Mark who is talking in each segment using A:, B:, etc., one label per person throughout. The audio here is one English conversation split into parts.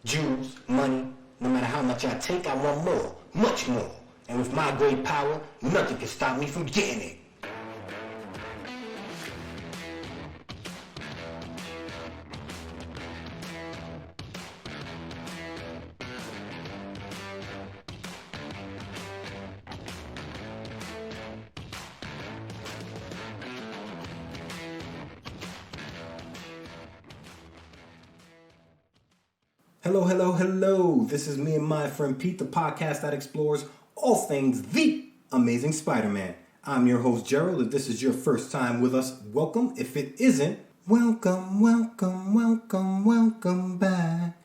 A: Jewels, money, no matter how much I take, I want more, much more. And with my great power, nothing can stop me from getting it.
B: Hello, hello, hello. This is me and my friend Pete, the podcast that explores all things the Amazing Spider-Man. I'm your host, Gerald. If this is your first time with us, welcome. If it isn't, welcome, welcome, welcome, welcome back.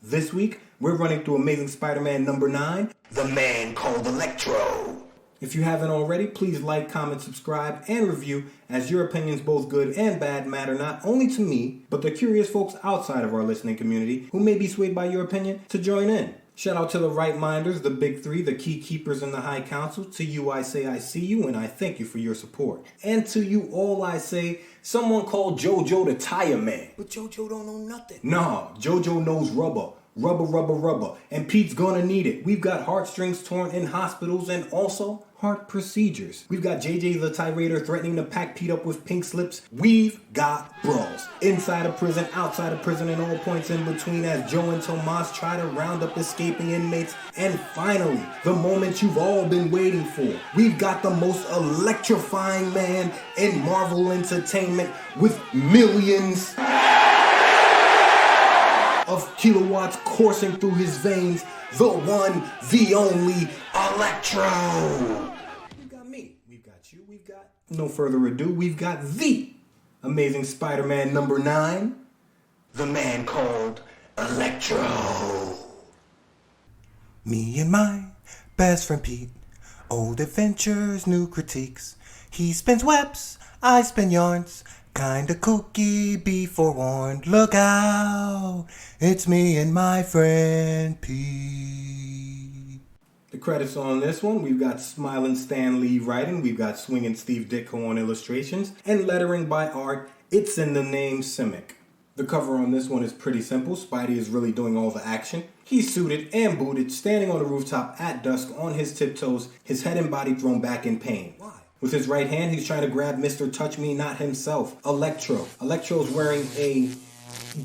B: This week, we're running through Amazing Spider-Man number 9,
A: The Man Called Electro.
B: If you haven't already, please like, comment, subscribe, and review, as your opinions, both good and bad, matter not only to me, but the curious folks outside of our listening community who may be swayed by your opinion to join in. Shout out to the right-minders, the big three, the key keepers in the high council. To you I say I see you, and I thank you for your support. And to you all I say, someone called JJ the Tirader.
A: But JoJo don't know nothing.
B: Nah, JoJo knows rubber. Rubber, rubber, rubber. And Pete's gonna need it. We've got heartstrings torn in hospitals and also heart procedures. We've got JJ the Tirader threatening to pack Pete up with pink slips. We've got BRAWLS. Inside of prison, outside of prison, and all points in between as Joe and Tomas try to round up escaping inmates. And finally, the moment you've all been waiting for. We've got the most electrifying man in Marvel Entertainment with millions of kilowatts coursing through his veins, the one, the only, Electro! We've got me, we've got you, we've got... No further ado, we've got the Amazing Spider-Man number 9,
A: The Man Called Electro.
C: Me and my best friend Pete, old adventures, new critiques. He spins webs, I spin yarns. Kinda kooky, be forewarned. Look out, it's me and my friend Pete.
B: The credits on this one, we've got Smiling Stan Lee writing, we've got Swinging Steve Ditko on illustrations, and lettering by art, it's in the name Simic. The cover on this one is pretty simple. Spidey is really doing all the action. He's suited and booted, standing on the rooftop at dusk on his tiptoes, his head and body thrown back in pain. Why? With his right hand, he's trying to grab Mr. Touch Me Not himself, Electro. Electro's wearing a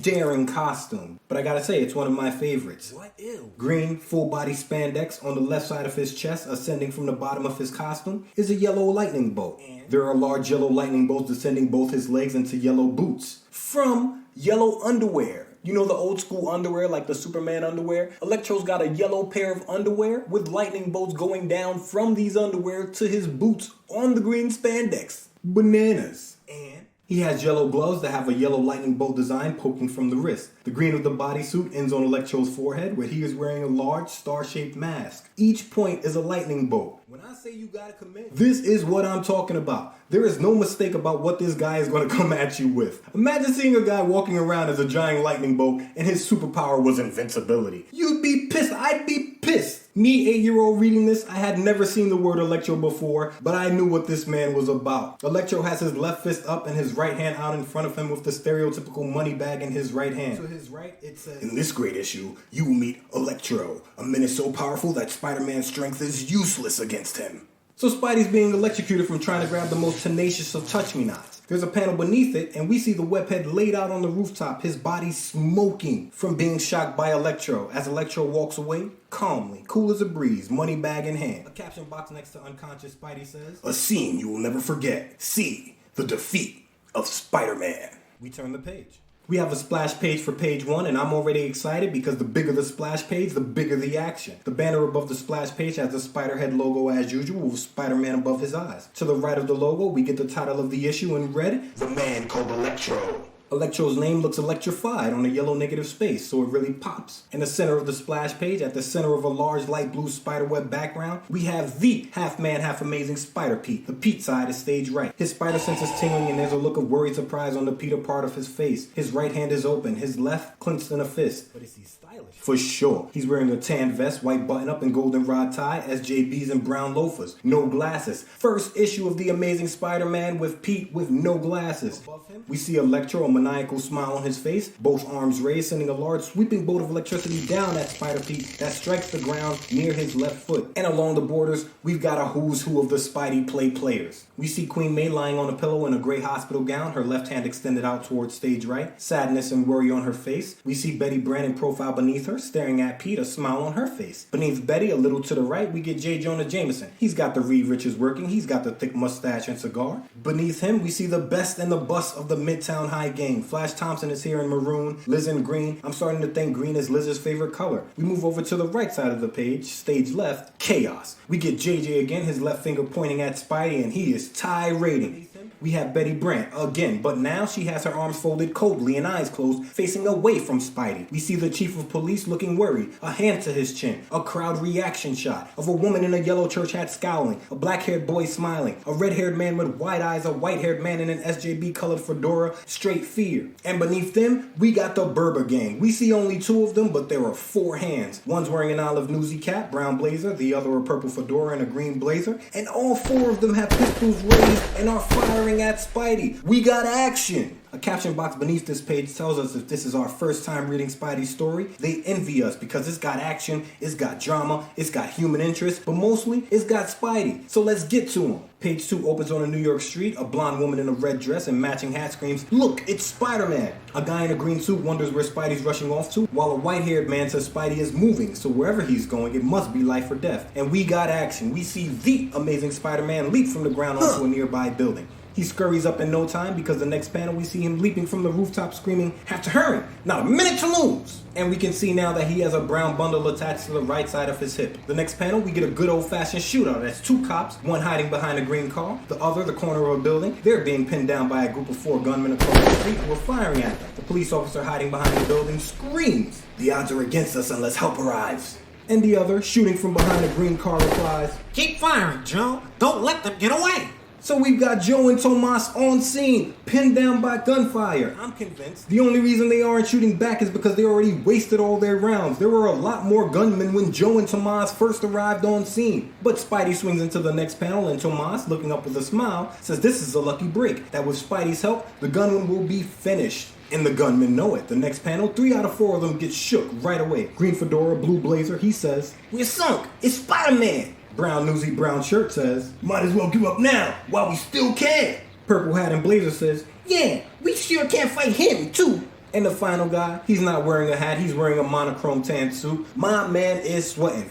B: daring costume, but I gotta say, it's one of my favorites.
A: What? Ew.
B: Green, full-body spandex on the left side of his chest, ascending from the bottom of his costume, is a yellow lightning bolt.
A: And?
B: There are large yellow lightning bolts descending both his legs into yellow boots. From yellow underwear. You know the old school underwear, like the Superman underwear? Electro's got a yellow pair of underwear with lightning bolts going down from these underwear to his boots on the green spandex. Bananas.
A: And?
B: He has yellow gloves that have a yellow lightning bolt design poking from the wrist. The green of the bodysuit ends on Electro's forehead, where he is wearing a large star-shaped mask. Each point is a lightning bolt.
A: When I say you gotta commit,
B: This is what I'm talking about. There is no mistake about what this guy is going to come at you with. Imagine seeing a guy walking around as a giant lightning bolt and his superpower was invincibility. You'd be pissed. I'd be pissed. Me, 8-year-old, reading this, I had never seen the word Electro before, but I knew what this man was about. Electro has his left fist up and his right hand out in front of him with the stereotypical money bag in his right hand.
A: to his right, it says,
B: In this great issue, you will meet Electro, a menace so powerful that Spider-Man's strength is useless against him. So Spidey's being electrocuted from trying to grab the most tenacious of touch-me-nots. There's a panel beneath it, and we see the webhead laid out on the rooftop, his body smoking from being shocked by Electro. As Electro walks away, calmly, cool as a breeze, money bag in hand.
A: a caption box next to unconscious Spidey says,
B: A scene you will never forget. See the defeat of Spider-Man.
A: we turn the page.
B: We have a splash page for page 1, and I'm already excited because the bigger the splash page, the bigger the action. The banner above the splash page has the Spider-Head logo as usual with Spider-Man above his eyes. To the right of the logo, we get the title of the issue in red.
A: The Man Called Electro.
B: Electro's name looks electrified on a yellow negative space, so it really pops. In the center of the splash page, at the center of a large light blue spiderweb background, we have the half-man, half-amazing Spider-Pete. The Pete side is stage right. His spider sense is tingling and there's a look of worried surprise on the Peter part of his face. His right hand is open, his left clenched in a fist.
A: But is he stylish?
B: For sure. He's wearing a tan vest, white button-up, and goldenrod tie, SJBs, and brown loafers. No glasses. First issue of The Amazing Spider-Man with Pete with no glasses.
A: Above him,
B: We see Electro, a maniacal smile on his face, both arms raised, sending a large sweeping bolt of electricity down at Spider-Pete that strikes the ground near his left foot. And along the borders, we've got a who's who of the Spidey Play players. We see Queen May lying on a pillow in a gray hospital gown, her left hand extended out towards stage right, sadness and worry on her face. We see Betty Brant in profile beneath her, staring at Pete, a smile on her face. Beneath Betty, a little to the right, we get J. Jonah Jameson. He's got the Reed Richards working, he's got the thick mustache and cigar. Beneath him, we see the best and the bust of the Midtown High gang. Flash Thompson is here in maroon, Liz in green. I'm starting to think green is Liz's favorite color. We move over to the right side of the page, stage left, chaos. We get JJ again, his left finger pointing at Spidey, and he is tirading. We have Betty Brant again, but now she has her arms folded coldly and eyes closed, facing away from Spidey. We see the chief of police looking worried, a hand to his chin, a crowd reaction shot of a woman in a yellow church hat scowling, a black-haired boy smiling, a red-haired man with wide eyes, a white-haired man in an SJB-colored fedora, straight fear. And beneath them, we got the Berber gang. We see only two of them, but there are four hands. One's wearing an olive newsy cap, brown blazer, the other a purple fedora and a green blazer, and all four of them have pistols raised and are firing at Spidey. We got action. A caption box beneath this page tells us if this is our first time reading Spidey's story, they envy us because it's got action, it's got drama, it's got human interest, but mostly it's got Spidey. So let's get to him. Page 2 opens on a New York street. A blonde woman in a red dress and matching hat screams, "Look, it's Spider-Man!" A guy in a green suit wonders where Spidey's rushing off to, while a white-haired man says Spidey is moving, so wherever he's going, it must be life or death. And we got action. We see the Amazing Spider-Man leap from the ground onto a nearby building. He scurries up in no time because the next panel we see him leaping from the rooftop screaming, "Have to hurry, not a minute to lose!" And we can see now that he has a brown bundle attached to the right side of his hip. The next panel we get a good old-fashioned shootout. That's two cops, one hiding behind a green car, the other the corner of a building. They're being pinned down by a group of 4 gunmen across the street who are firing at them. The police officer hiding behind the building screams, "The odds are against us unless help arrives." And the other, shooting from behind a green car, replies,
D: "Keep firing, Joe. Don't let them get away."
B: So we've got Joe and Tomas on scene, pinned down by gunfire. I'm convinced the only reason they aren't shooting back is because they already wasted all their rounds. There were a lot more gunmen when Joe and Tomas first arrived on scene. But Spidey swings into the next panel and Tomas, looking up with a smile, says this is a lucky break, that with Spidey's help, the gunman will be finished. And the gunmen know it. The next panel, 3 out of 4 of them get shook right away. Green fedora, blue blazer, he says, "We're sunk, it's Spider-Man." Brown newsy brown shirt says, "Might as well give up now, while we still can." Purple hat and blazer says, "Yeah, we sure can't fight him too." And the final guy, he's not wearing a hat, he's wearing a monochrome tan suit. My man is sweating.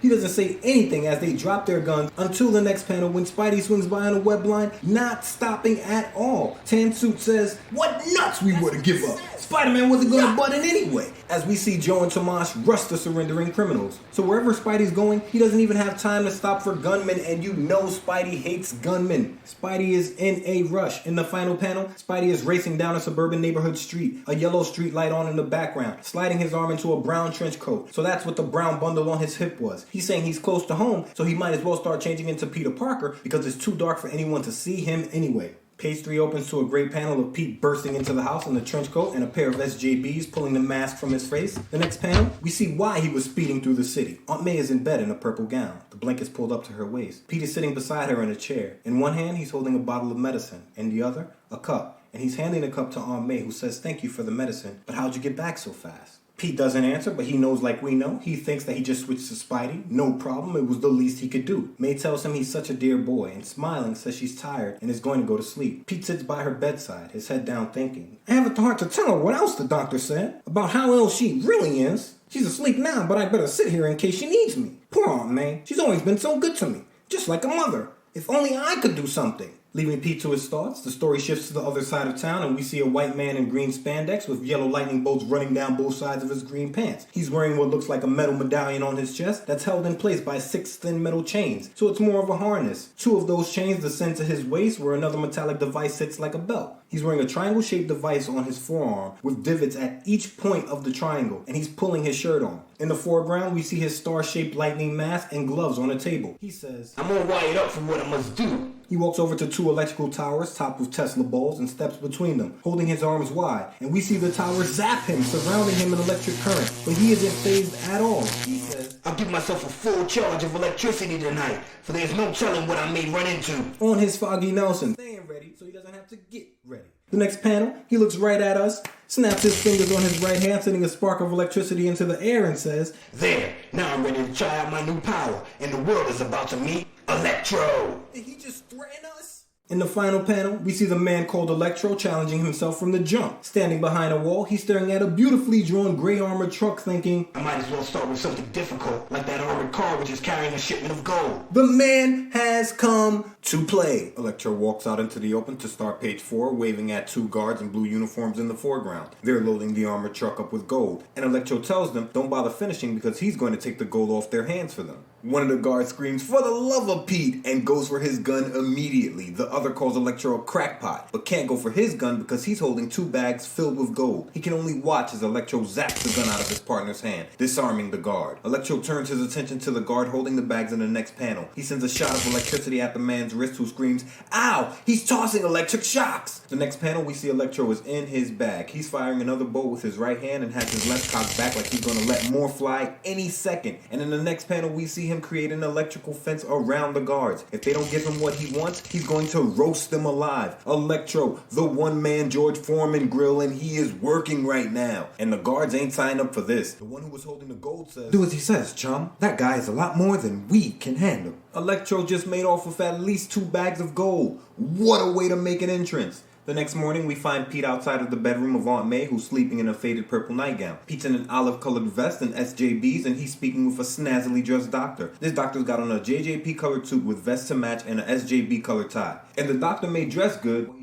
B: He doesn't say anything as they drop their guns until the next panel when Spidey swings by on a web line, not stopping at all. Tan Suit says, "What nuts we were to give up. Spider-Man wasn't going to butt in anyway." As we see Joe and Tomas rush the surrendering criminals. So wherever Spidey's going, he doesn't even have time to stop for gunmen, and you know Spidey hates gunmen. Spidey is in a rush. In the final panel, Spidey is racing down a suburban neighborhood street, a yellow street light on in the background, sliding his arm into a brown trench coat. So that's what the brown bundle on his hip was. He's saying he's close to home, so he might as well start changing into Peter Parker because it's too dark for anyone to see him anyway. Page 3 opens to a great panel of Pete bursting into the house in a trench coat and a pair of SJBs pulling the mask from his face. The next panel, we see why he was speeding through the city. Aunt May is in bed in a purple gown. The blanket's pulled up to her waist. Pete is sitting beside her in a chair. In one hand, he's holding a bottle of medicine. In the other, a cup. And he's handing the cup to Aunt May, who says, "Thank you for the medicine, but how'd you get back so fast?" Pete doesn't answer, but he knows like we know. He thinks that he just switched to Spidey. No problem, it was the least he could do. May tells him he's such a dear boy, and smiling says she's tired and is going to go to sleep. Pete sits by her bedside, his head down thinking. I haven't the heart to tell her what else the doctor said about how ill she really is. She's asleep now, but I better sit here in case she needs me. Poor Aunt May, she's always been so good to me, just like a mother. If only I could do something. Leaving Pete to his thoughts, the story shifts to the other side of town and we see a white man in green spandex with yellow lightning bolts running down both sides of his green pants. He's wearing what looks like a metal medallion on his chest that's held in place by 6 thin metal chains, so it's more of a harness. 2 of those chains descend to his waist where another metallic device sits like a belt. He's wearing a triangle-shaped device on his forearm with divots at each point of the triangle, and he's pulling his shirt on. In the foreground, we see his star-shaped lightning mask and gloves on a table. He says,
A: I'm all wired up for what I must do.
B: He walks over to 2 electrical towers topped with Tesla balls and steps between them, holding his arms wide, and we see the towers zap him, surrounding him in electric current, but he isn't fazed at all. He says,
A: I'll give myself a full charge of electricity tonight, for there's no telling what I may run into.
B: On his Foggy Nelson, staying ready so he doesn't have to get ready. The next panel, he looks right at us, snaps his fingers on his right hand, sending a spark of electricity into the air and says,
A: There, now I'm ready to try out my new power, and the world is about to meet Electro.
C: Did he just threaten us?
B: In the final panel, we see the man called Electro challenging himself from the jump. Standing behind a wall, he's staring at a beautifully drawn gray armored truck thinking,
A: I might as well start with something difficult, like that armored car which is carrying a shipment of gold.
B: the man has come to play. Electro walks out into the open to start page 4, waving at 2 guards in blue uniforms in the foreground. They're loading the armored truck up with gold, and Electro tells them don't bother finishing because he's going to take the gold off their hands for them. One of the guards screams, for the love of Pete, and goes for his gun immediately. The other calls Electro a crackpot, but can't go for his gun because he's holding 2 bags filled with gold. He can only watch as Electro zaps the gun out of his partner's hand, disarming the guard. Electro turns his attention to the guard holding the bags in the next panel. He sends a shot of electricity at the man's wrist, who screams, ow, he's tossing electric shocks! The next panel, we see Electro is in his bag. He's firing another bolt with his right hand and has his left cocked back like he's gonna let more fly any second. And in the next panel, we see him create an electrical fence around the guards. If they don't give him what he wants, he's going to roast them alive. Electro, the one-man George Foreman grill, and he is working right now. And the guards ain't signed up for this. The one who was holding the gold says,
C: Do as he says, chum. That guy is a lot more than we can handle.
B: Electro just made off with at least 2 bags of gold. What a way to make an entrance. The next morning, we find Pete outside of the bedroom of Aunt May, who's sleeping in a faded purple nightgown. Pete's in an olive-colored vest and SJBs, and he's speaking with a snazzily dressed doctor. This doctor's got on a JJP-colored suit with vest to match and a SJB-colored tie. And the doctor may dress good,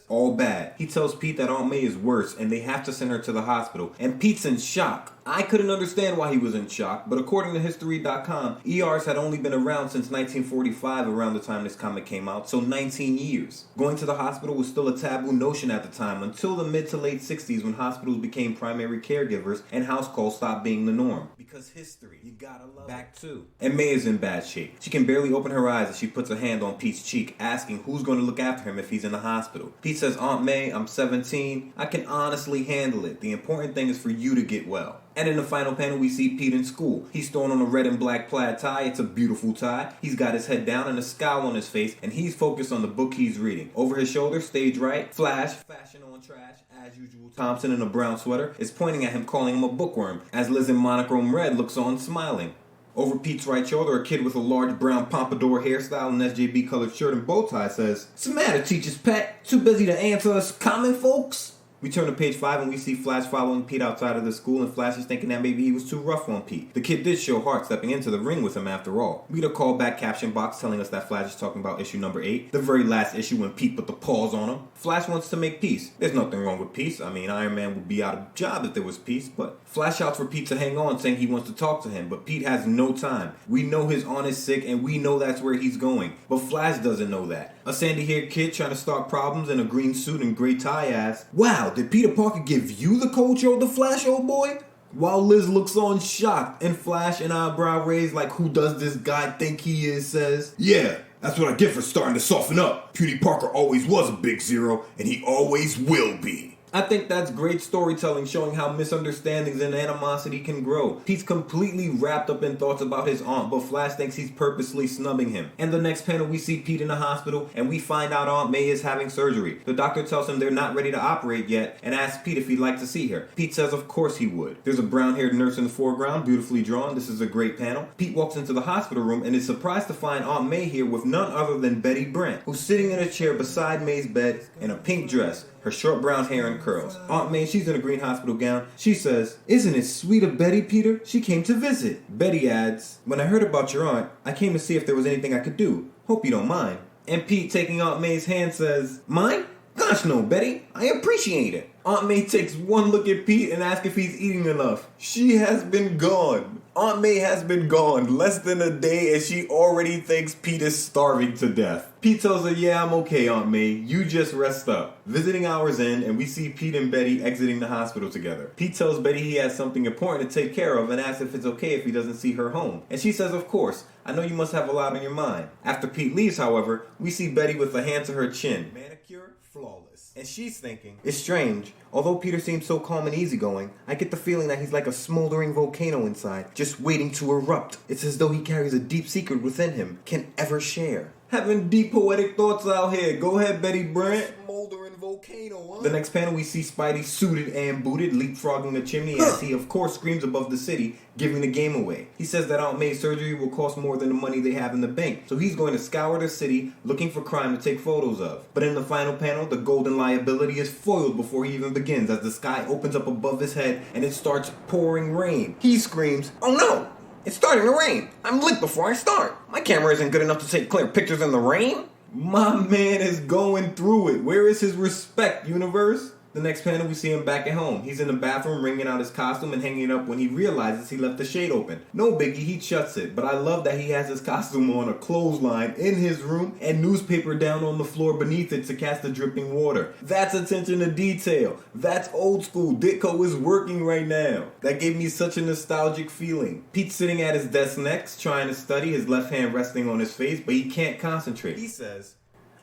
B: all bad. He tells Pete that Aunt May is worse and they have to send her to the hospital. And Pete's in shock. I couldn't understand why he was in shock, but according to History.com, ERs had only been around since 1945, around the time this comic came out, so 19 years. Going to the hospital was still a taboo notion at the time, until the mid to late 60s when hospitals became primary caregivers and house calls stopped being the norm. Because history, you gotta love Back 2. And May is in bad shape. She can barely open her eyes as she puts a hand on Pete's cheek, asking who's going to look after him if he's in the hospital. Pete says, Aunt May, I'm 17. I can honestly handle it. The important thing is for you to get well. And in the final panel, we see Pete in school. He's throwing on a red and black plaid tie. It's a beautiful tie. He's got his head down and a scowl on his face, and he's focused on the book he's reading. Over his shoulder, stage right, Flash, fashion on trash, as usual. Thompson in a brown sweater is pointing at him, calling him a bookworm, as Liz in monochrome red looks on, smiling. Over Pete's right shoulder, a kid with a large brown pompadour hairstyle and SJB colored shirt and bow tie says, "What's the matter, teacher's pet? Too busy to answer us common folks?" We turn to page 5 and we see Flash following Pete outside of the school, and Flash is thinking that maybe he was too rough on Pete. The kid did show heart stepping into the ring with him after all. We get a callback caption box telling us that Flash is talking about issue number 8, the very last issue when Pete put the paws on him. Flash wants to make peace. There's nothing wrong with peace. I mean, Iron Man would be out of job if there was peace, but Flash shouts for Pete to hang on, saying he wants to talk to him, but Pete has no time. We know his aunt is sick and we know that's where he's going, but Flash doesn't know that. A sandy-haired kid trying to start problems in a green suit and gray tie asks, "Wow, did Peter Parker give you the cold shoulder, Flash, old boy?" While Liz looks on shocked, and Flash, an eyebrow raised like who does this guy think he is, says, "Yeah, that's what I get for starting to soften up. Peter Parker always was a big zero, and he always will be." I think that's great storytelling, showing how misunderstandings and animosity can grow. Pete's completely wrapped up in thoughts about his aunt, but Flash thinks he's purposely snubbing him. And the next panel, we see Pete in the hospital, and we find out Aunt May is having surgery. The doctor tells him they're not ready to operate yet, and asks Pete if he'd like to see her. Pete says of course he would. There's a brown-haired nurse in the foreground, beautifully drawn. This is a great panel. Pete walks into the hospital room and is surprised to find Aunt May here with none other than Betty Brant, who's sitting in a chair beside May's bed in a pink dress, her short brown hair in curls. Aunt May, she's in a green hospital gown. She says, "Isn't it sweet of Betty, Peter? She came to visit." Betty adds, "When I heard about your aunt, I came to see if there was anything I could do. Hope you don't mind." And Pete, taking Aunt May's hand, says, "Mine? Gosh no, Betty. I appreciate it." Aunt May takes one look at Pete and asks if he's eating enough. She has been gone. Aunt May has been gone less than a day and she already thinks Pete is starving to death. Pete tells her, "Yeah, I'm okay, Aunt May. You just rest up." Visiting hours end, and we see Pete and Betty exiting the hospital together. Pete tells Betty he has something important to take care of and asks if it's okay if he doesn't see her home. And she says, "Of course. I know you must have a lot on your mind." After Pete leaves, however, we see Betty with a hand to her chin. Manicure, flawless. And she's thinking, it's strange. Although Peter seems so calm and easygoing, I get the feeling that he's like a smoldering volcano inside, just waiting to erupt. It's as though he carries a deep secret within him, can ever share. Having deep poetic thoughts out here. Go ahead, Betty Brant. Smoldering volcano.
C: volcano, huh?
B: The next panel, we see Spidey suited and booted, leapfrogging a chimney as he, of course, screams above the city, giving the game away. He says that Aunt May's surgery will cost more than the money they have in the bank, so he's going to scour the city looking for crime to take photos of. But in the final panel, the golden liability is foiled before he even begins as the sky opens up above his head and it starts pouring rain. He screams, "Oh no! It's starting to rain! I'm lit before I start! My camera isn't good enough to take clear pictures in the rain!" My man is going through it. Where is his respect, universe? The next panel, we see him back at home. He's in the bathroom wringing out his costume and hanging it up when he realizes he left the shade open. No biggie, he shuts it, but I love that he has his costume on a clothesline in his room and newspaper down on the floor beneath it to catch the dripping water. That's attention to detail. That's old school. Ditko is working right now. That gave me such a nostalgic feeling. Pete's sitting at his desk next, trying to study, his left hand resting on his face, but he can't concentrate. He says,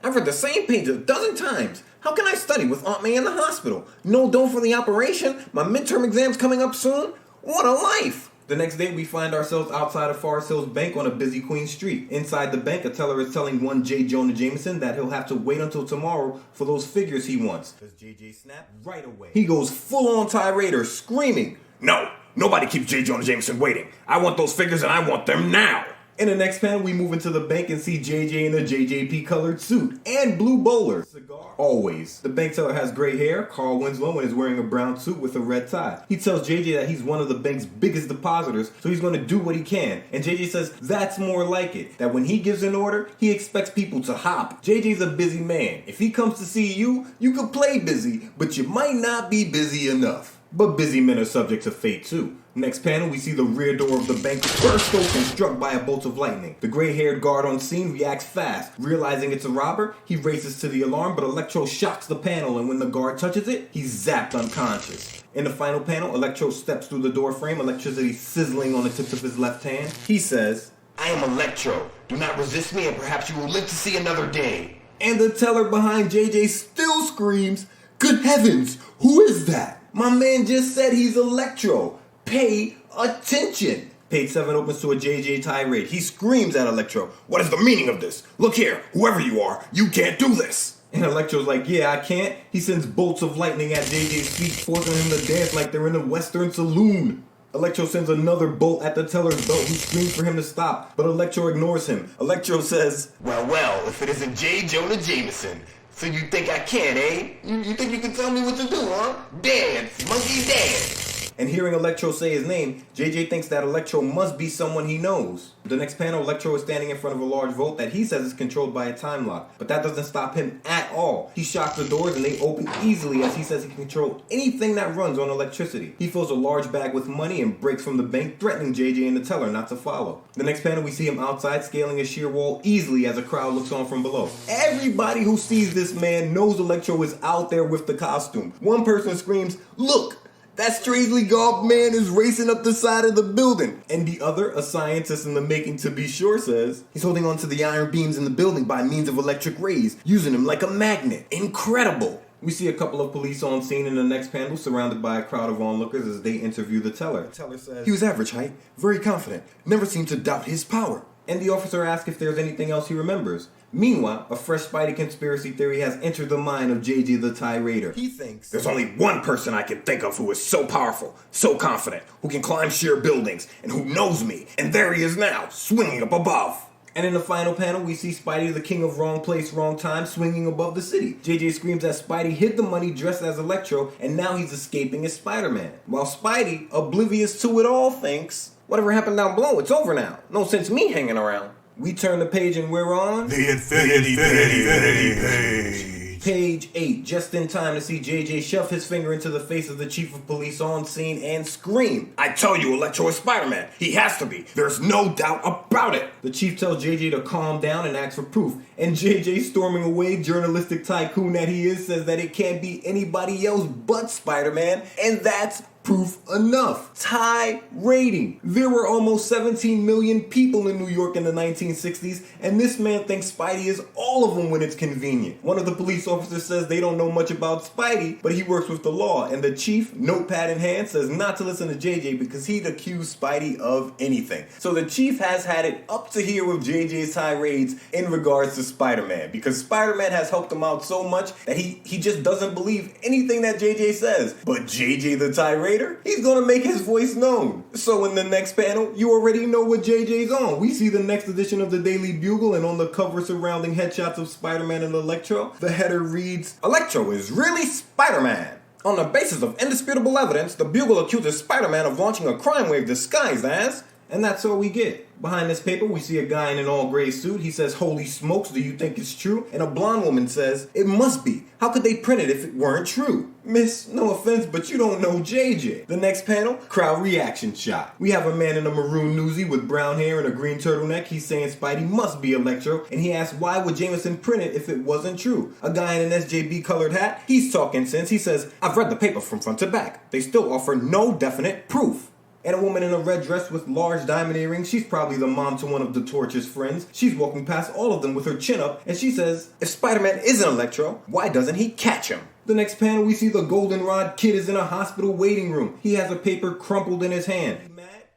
B: "I've read the same page a dozen times. How can I study with Aunt May in the hospital? No dough for the operation? My midterm exam's coming up soon? What a life!" The next day, we find ourselves outside of Forest Hills Bank on a busy Queen Street. Inside the bank, a teller is telling one J. Jonah Jameson that he'll have to wait until tomorrow for those figures he wants. Does JJ snap? Right away. He goes full on Tirader, screaming, "No! Nobody keeps J. Jonah Jameson waiting. I want those figures and I want them now!" In the next panel, we move into the bank and see JJ in a JJP colored suit and blue bowler. Cigar. Always. The bank teller has gray hair, Carl Winslow, and is wearing a brown suit with a red tie. He tells JJ that he's one of the bank's biggest depositors, so he's going to do what he can. And JJ says that's more like it. That when he gives an order, he expects people to hop. JJ's a busy man. If he comes to see you, you could play busy, but you might not be busy enough. But busy men are subject to fate too. Next panel, we see the rear door of the bank burst open, struck by a bolt of lightning. The gray-haired guard on scene reacts fast. Realizing it's a robber, he races to the alarm, but Electro shocks the panel, and when the guard touches it, he's zapped unconscious. In the final panel, Electro steps through the door frame, electricity sizzling on the tips of his left hand. He says,
A: I am Electro. Do not resist me and perhaps you will live to see another day.
B: And the teller behind JJ still screams, "Good heavens, who is that? My man just said he's Electro. Pay attention." Page 7 opens to a JJ tirade. He screams at Electro, "What is the meaning of this? Look here, whoever you are, you can't do this." And Electro's like, "Yeah, I can't." He sends bolts of lightning at JJ's feet, forcing him to dance like they're in a Western saloon. Electro sends another bolt at the teller's belt, who screams for him to stop, but Electro ignores him. Electro says,
A: Well, if it isn't J. Jonah Jameson. So you think I can, eh? You think you can tell me what to do, huh? Dance, monkey dance.
B: And hearing Electro say his name, JJ thinks that Electro must be someone he knows. The next panel, Electro is standing in front of a large vault that he says is controlled by a time lock. But that doesn't stop him at all. He shocks the doors and they open easily as he says he can control anything that runs on electricity. He fills a large bag with money and breaks from the bank, threatening JJ and the teller not to follow. The next panel, we see him outside scaling a sheer wall easily as a crowd looks on from below. Everybody who sees this man knows Electro is out there with the costume. One person screams, "Look! That strangely garbed man is racing up the side of the building." And the other, a scientist in the making to be sure, says, "He's holding on to the iron beams in the building by means of electric rays, using them like a magnet. Incredible." We see a couple of police on scene in the next panel, surrounded by a crowd of onlookers as they interview the teller. The teller says, "He was average height, very confident, never seemed to doubt his power." And the officer asks if there's anything else he remembers. Meanwhile, a fresh Spidey conspiracy theory has entered the mind of JJ the Tirader. He thinks, "There's only one person I can think of who is so powerful, so confident, who can climb sheer buildings, and who knows me. And there he is now, swinging up above." And in the final panel, we see Spidey, the king of wrong place, wrong time, swinging above the city. JJ screams that Spidey hid the money dressed as Electro, and now he's escaping as Spider-Man. While Spidey, oblivious to it all, thinks, "Whatever happened down below, it's over now. No sense me hanging around." We turn the page and we're on
C: The Infinity page.
B: Page 8, just in time to see JJ shove his finger into the face of the chief of police on scene and scream,
A: I tell you, Electro is Spider-Man. He has to be. There's no doubt about it.
B: The chief tells JJ to calm down and asks for proof. And JJ, storming away, journalistic tycoon that he is, says that it can't be anybody else but Spider-Man. And that's Proof enough. Tie rating. There were almost 17 million people in New York in the 1960s, and this man thinks Spidey is all of them when it's convenient. One of the police officers says they don't know much about Spidey, but he works with the law, and the chief, notepad in hand, says not to listen to JJ because he'd accuse Spidey of anything. So the chief has had it up to here with JJ's tirades in regards to Spider-Man, because Spider-Man has helped him out so much that he just doesn't believe anything that JJ says. But JJ the Tirader, he's gonna make his voice known. So in the next panel, you already know what JJ's on. We see the next edition of the Daily Bugle, and on the cover surrounding headshots of Spider-Man and Electro, the header reads, "Electro is really Spider-Man. On the basis of indisputable evidence, the Bugle accuses Spider-Man of launching a crime wave disguised as..." And that's all we get. Behind this paper, we see a guy in an all-gray suit. He says, "Holy smokes, do you think it's true?" And a blonde woman says, "It must be. How could they print it if it weren't true?" Miss, no offense, but you don't know JJ. The next panel, crowd reaction shot. We have a man in a maroon newsie with brown hair and a green turtleneck. He's saying Spidey must be Electro, and he asks why would Jameson print it if it wasn't true. A guy in an SJB colored hat, he's talking sense. He says, "I've read the paper from front to back. They still offer no definite proof." And a woman in a red dress with large diamond earrings, she's probably the mom to one of the Torch's friends. She's walking past all of them with her chin up, and she says, "If Spider-Man isn't Electro, why doesn't he catch him?" The next panel, we see the goldenrod kid is in a hospital waiting room. He has a paper crumpled in his hand.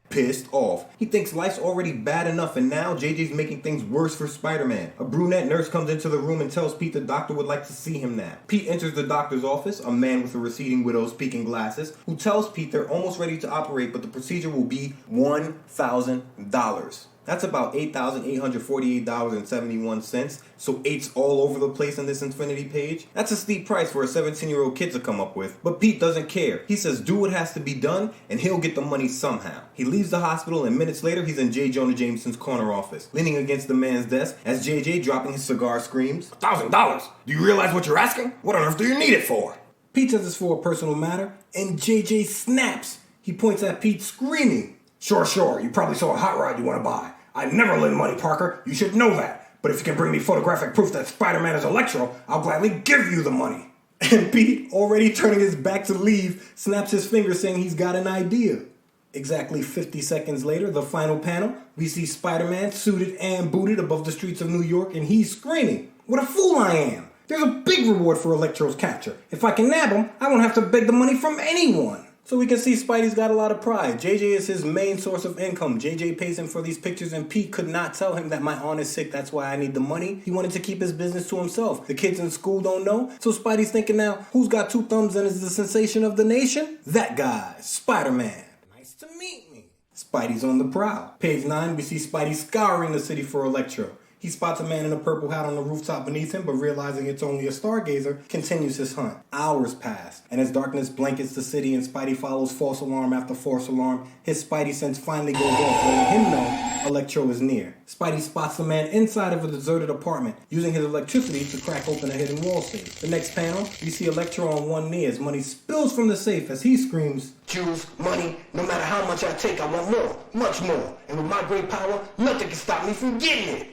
B: Pissed off. He thinks life's already bad enough, and now JJ's making things worse for Spider-Man. A brunette nurse comes into the room and tells Pete the doctor would like to see him now. Pete enters the doctor's office, a man with a receding widow's peaking glasses, who tells Pete they're almost ready to operate, but the procedure will be $1,000. That's about $8,848.71, so eight's all over the place on this infinity page. That's a steep price for a 17-year-old kid to come up with, but Pete doesn't care. He says do what has to be done, and he'll get the money somehow. He leaves the hospital, and minutes later, he's in J. Jonah Jameson's corner office, leaning against the man's desk, as JJ, dropping his cigar, screams, "$1,000? Do you realize what you're asking? What on earth do you need it for?" Pete says it's for a personal matter, and JJ snaps. He points at Pete, screaming, Sure, you probably saw a hot rod you want to buy. I never lend money, Parker. You should know that. But if you can bring me photographic proof that Spider-Man is Electro, I'll gladly give you the money." And Pete, already turning his back to leave, snaps his finger saying he's got an idea. Exactly 50 seconds later, the final panel, we see Spider-Man suited and booted above the streets of New York, and he's screaming, "What a fool I am! There's a big reward for Electro's capture. If I can nab him, I won't have to beg the money from anyone." So we can see Spidey's got a lot of pride. JJ is his main source of income. JJ pays him for these pictures, and Pete could not tell him that my aunt is sick, that's why I need the money. He wanted to keep his business to himself. The kids in school don't know. So Spidey's thinking now, who's got two thumbs and is the sensation of the nation? That guy, Spider-Man. Nice to meet me. Spidey's on the prowl. Page 9, we see Spidey scouring the city for Electro. He spots a man in a purple hat on the rooftop beneath him, but realizing it's only a stargazer, continues his hunt. Hours pass, and as darkness blankets the city and Spidey follows false alarm after false alarm, his Spidey sense finally goes off, letting him know Electro is near. Spidey spots the man inside of a deserted apartment, using his electricity to crack open a hidden wall safe. The next panel, we see Electro on one knee as money spills from the safe as he screams,
A: "Choose money. No matter how much I take, I want more, much more. And with my great power, nothing can stop me from getting it."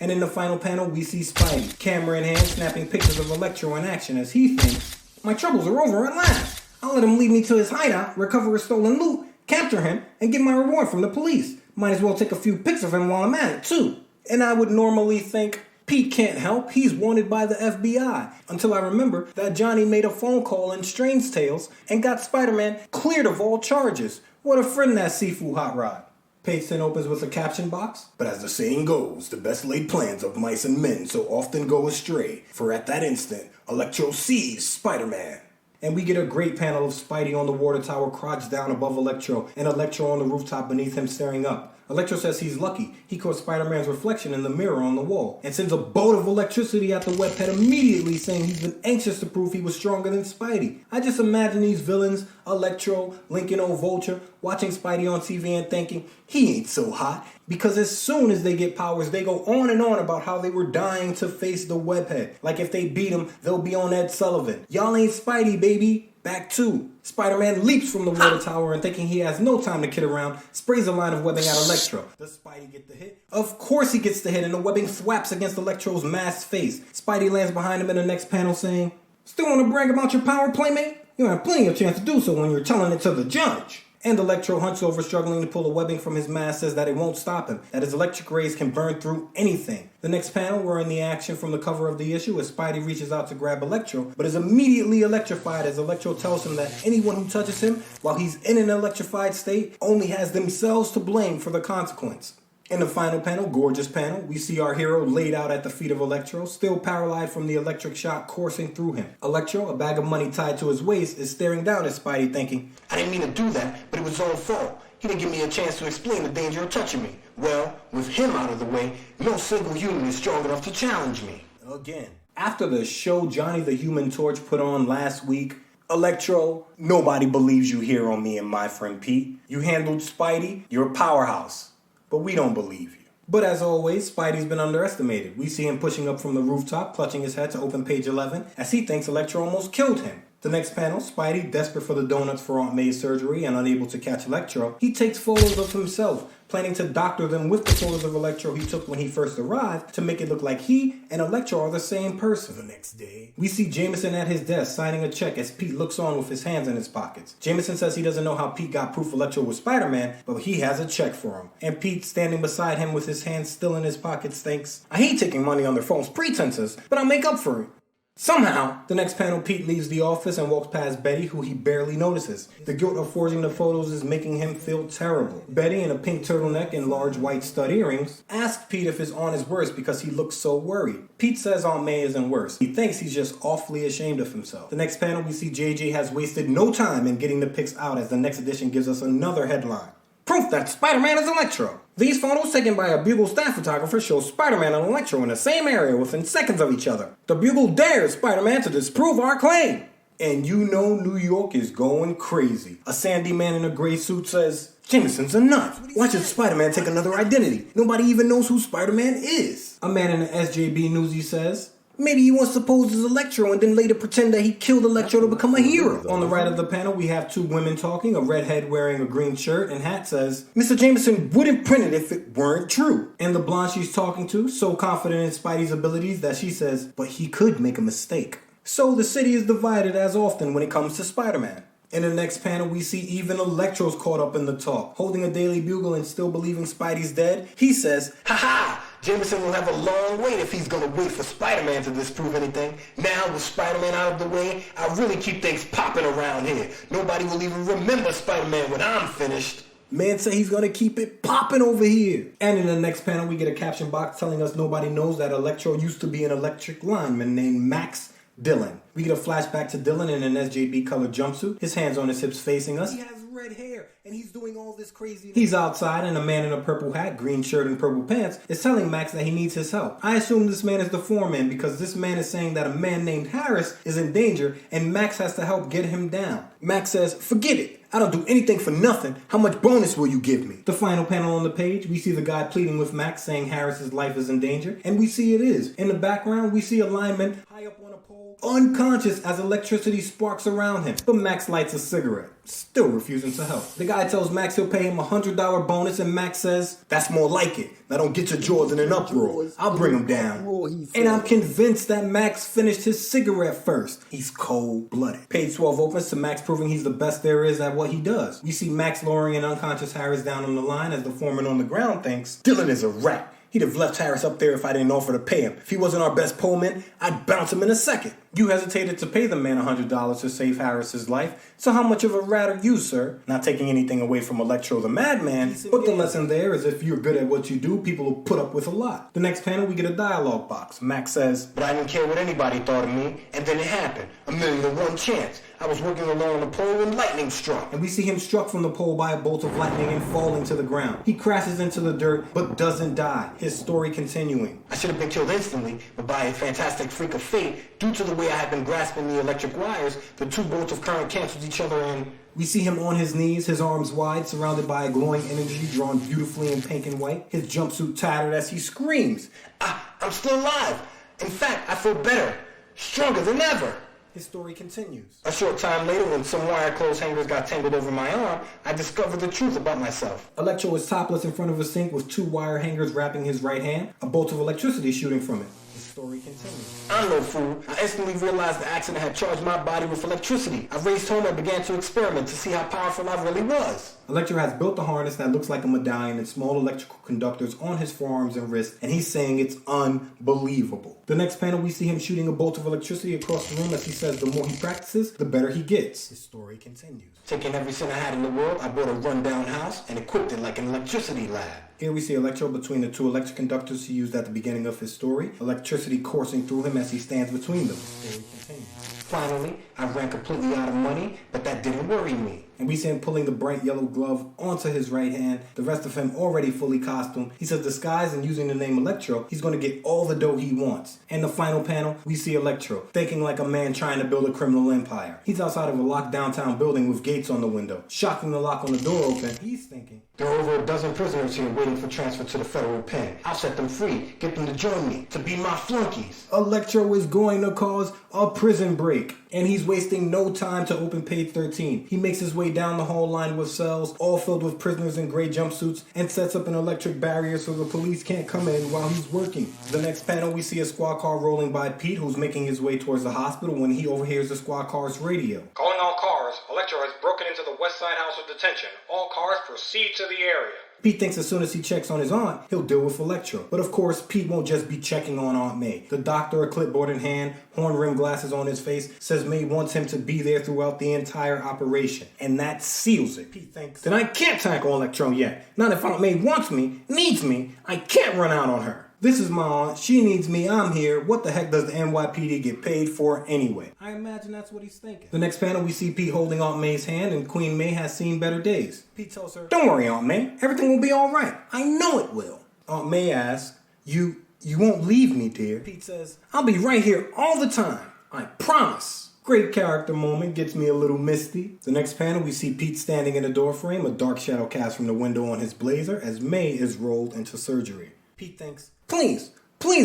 B: And in the final panel, we see Spidey, camera in hand, snapping pictures of Electro in action as he thinks, "My troubles are over at last. I'll let him lead me to his hideout, recover his stolen loot, capture him, and get my reward from the police. Might as well take a few pics of him while I'm at it, too." And I would normally think, Pete can't help, he's wanted by the FBI. Until I remember that Johnny made a phone call in Strange Tales and got Spider-Man cleared of all charges. What a friend that Sifu Hot Rod. Page 10 opens with a caption box. "But as the saying goes, the best laid plans of mice and men so often go astray, for at that instant, Electro sees Spider-Man." And we get a great panel of Spidey on the water tower crouched down above Electro, and Electro on the rooftop beneath him staring up. Electro says he's lucky. He caught Spider-Man's reflection in the mirror on the wall, and sends a bolt of electricity at the webhead immediately, saying he's been anxious to prove he was stronger than Spidey. I just imagine these villains, Electro, Lincoln O. Vulture, watching Spidey on TV and thinking, he ain't so hot. Because as soon as they get powers, they go on and on about how they were dying to face the webhead. Like if they beat him, they'll be on Ed Sullivan. Y'all ain't Spidey, baby. Back 2. Spider-Man leaps from the water tower and thinking he has no time to kid around, sprays a line of webbing at Electro. Does Spidey get the hit? Of course he gets the hit, and the webbing thwaps against Electro's masked face. Spidey lands behind him in the next panel saying, "Still want to brag about your power, playmate? You have plenty of chance to do so when you're telling it to the judge. And Electro, hunched over, struggling to pull the webbing from his mask, says that it won't stop him, that his electric rays can burn through anything. The next panel, we're in the action from the cover of the issue as Spidey reaches out to grab Electro, but is immediately electrified as Electro tells him that anyone who touches him while he's in an electrified state only has themselves to blame for the consequence. In the final panel, gorgeous panel, we see our hero laid out at the feet of Electro, still paralyzed from the electric shock coursing through him. Electro, a bag of money tied to his waist, is staring down at Spidey thinking,
A: I didn't mean to do that, but it was his own fault. He didn't give me a chance to explain the danger of touching me. Well, with him out of the way, no single human is strong enough to challenge me.
B: Again. After the show Johnny the Human Torch put on last week, Electro, nobody believes you here on me and my friend Pete. You handled Spidey, you're a powerhouse. But we don't believe you. But as always, Spidey's been underestimated. We see him pushing up from the rooftop, clutching his head to open page 11, as he thinks Electro almost killed him. The next panel, Spidey, desperate for the donuts for Aunt May's surgery and unable to catch Electro, he takes photos of himself, planning to doctor them with the photos of Electro he took when he first arrived to make it look like he and Electro are the same person. The next day, we see Jameson at his desk signing a check as Pete looks on with his hands in his pockets. Jameson says he doesn't know how Pete got proof Electro was Spider-Man, but he has a check for him. And Pete, standing beside him with his hands still in his pockets, thinks, I hate taking money on their false pretenses, but I'll make up for it. Somehow, the next panel, Pete leaves the office and walks past Betty, who he barely notices. The guilt of forging the photos is making him feel terrible. Betty, in a pink turtleneck and large white stud earrings, asks Pete if his aunt is worse because he looks so worried. Pete says Aunt May isn't worse. He thinks he's just awfully ashamed of himself. The next panel, we see JJ has wasted no time in getting the pics out as the next edition gives us another headline. Proof that Spider-Man is Electro. These photos taken by a Bugle staff photographer show Spider-Man and Electro in the same area within seconds of each other. The Bugle dares Spider-Man to disprove our claim. And you know New York is going crazy. A sandy man in a gray suit says, Jameson's a nut. Why should Spider-Man take another identity? Nobody even knows who Spider-Man is. A man in an SJB newsie says, maybe he wants to pose as Electro and then later pretend that he killed Electro to become a hero. On the right of the panel, we have two women talking. A redhead wearing a green shirt and hat says, Mr. Jameson wouldn't print it if it weren't true. And the blonde she's talking to, so confident in Spidey's abilities that she says, but he could make a mistake. So the city is divided as often when it comes to Spider-Man. In the next panel, we see even Electro's caught up in the talk. Holding a Daily Bugle and still believing Spidey's dead, he says, ha ha! Jameson will have a long wait if he's gonna wait for Spider-Man to disprove anything. Now with Spider-Man out of the way, I'll really keep things popping around here. Nobody will even remember Spider-Man when I'm finished. Man say he's gonna keep it popping over here. And in the next panel, we get a caption box telling us nobody knows that Electro used to be an electric lineman named Max Dillon. We get a flashback to Dillon in an SJB colored jumpsuit, his hands on his hips facing us. He has red hair, and he's doing all this crazy. He's outside, and a man in a purple hat, green shirt, and purple pants is telling Max that he needs his help. I assume this man is the foreman because this man is saying that a man named Harris is in danger, and Max has to help get him down. Max says, forget it. I don't do anything for nothing. How much bonus will you give me? The final panel on the page, we see the guy pleading with Max saying Harris's life is in danger, and we see it is. In the background, we see a lineman high up on a pole, unconscious as electricity sparks around him. But Max lights a cigarette, still refusing to help. The guy tells Max he'll pay him a $100 bonus, and Max says, that's more like it. Now don't get your jaws in an uproar. I'll bring him down. And I'm convinced that Max finished his cigarette first. He's cold-blooded. Page 12 opens to Max proving he's the best there is at what he does. We see Max lowering an unconscious Harris down on the line as the foreman on the ground thinks, Dillon is a rat. He'd have left Harris up there if I didn't offer to pay him. If he wasn't our best poleman, I'd bounce him in a second. You hesitated to pay the man $100 to save Harris's life, so how much of a rat are you, sir? Not taking anything away from Electro the Madman, but the lesson there is if you're good at what you do, people will put up with a lot. The next panel, we get a dialogue box. Max says, but I didn't care what anybody thought of me, and then it happened. 1,000,001 chance. I was working along the pole when lightning struck. And we see him struck from the pole by a bolt of lightning and falling to the ground. He crashes into the dirt, but doesn't die. His story continuing. I should have been killed instantly, but by a fantastic freak of fate, due to the way I had been grasping the electric wires, the two bolts of current canceled each other and... We see him on his knees, his arms wide, surrounded by a glowing energy drawn beautifully in pink and white. His jumpsuit tattered as he screams, I'm still alive. In fact, I feel better, stronger than ever. His story continues. A short time later, when some wire clothes hangers got tangled over my arm, I discovered the truth about myself. Electro is topless in front of a sink with two wire hangers wrapping his right hand, a bolt of electricity shooting from it. His story continues.
A: I'm no fool. I instantly realized the accident had charged my body with electricity. I raced home and began to experiment to see how powerful I really was.
B: Electro has built a harness that looks like a medallion and small electrical conductors on his forearms and wrists, and he's saying it's unbelievable. The next panel, we see him shooting a bolt of electricity across the room as he says the more he practices, the better he gets. His story continues.
A: Taking every cent I had in the world, I bought a rundown house and equipped it like an electricity lab.
B: Here we see Electro between the two electric conductors he used at the beginning of his story, electricity coursing through him as he stands between them. Story continues.
A: Finally, I ran completely out of money, but that didn't worry me.
B: And we see him pulling the bright yellow glove onto his right hand, the rest of him already fully costumed. He says disguised and using the name Electro, he's going to get all the dough he wants. And the final panel, we see Electro, thinking like a man trying to build a criminal empire. He's outside of a locked downtown building with gates on the window. Shocking the lock on the door open, he's thinking,
A: there are over a dozen prisoners here waiting for transfer to the federal pen. I'll set them free, get them to join me, to be my flunkies.
B: Electro is going to cause a prison break. And he's wasting no time to open page 13. He makes his way down the hall lined with cells, all filled with prisoners in gray jumpsuits, and sets up an electric barrier so the police can't come in while he's working. The next panel, we see a squad car rolling by Pete, who's making his way towards the hospital when he overhears the squad car's radio.
E: Calling all cars, Electro has broken into the West Side House of Detention. All cars proceed to the area.
B: Pete thinks as soon as he checks on his aunt, he'll deal with Electro. But of course, Pete won't just be checking on Aunt May. The doctor, a clipboard in hand, horn-rimmed glasses on his face, says May wants him to be there throughout the entire operation. And that seals it. Pete thinks, then I can't tackle Electro yet. Not if Aunt May wants me, needs me, I can't run out on her. This is my aunt, she needs me, I'm here. What the heck does the NYPD get paid for anyway? I imagine that's what he's thinking. The next panel, we see Pete holding Aunt May's hand, and Queen May has seen better days. Pete tells her, don't worry, Aunt May, everything will be all right. I know it will. Aunt May asks, you won't leave me, dear. Pete says, I'll be right here all the time. I promise. Great character moment, gets me a little misty. The next panel, we see Pete standing in a doorframe, a dark shadow cast from the window on his blazer as May is rolled into surgery. Pete thinks, please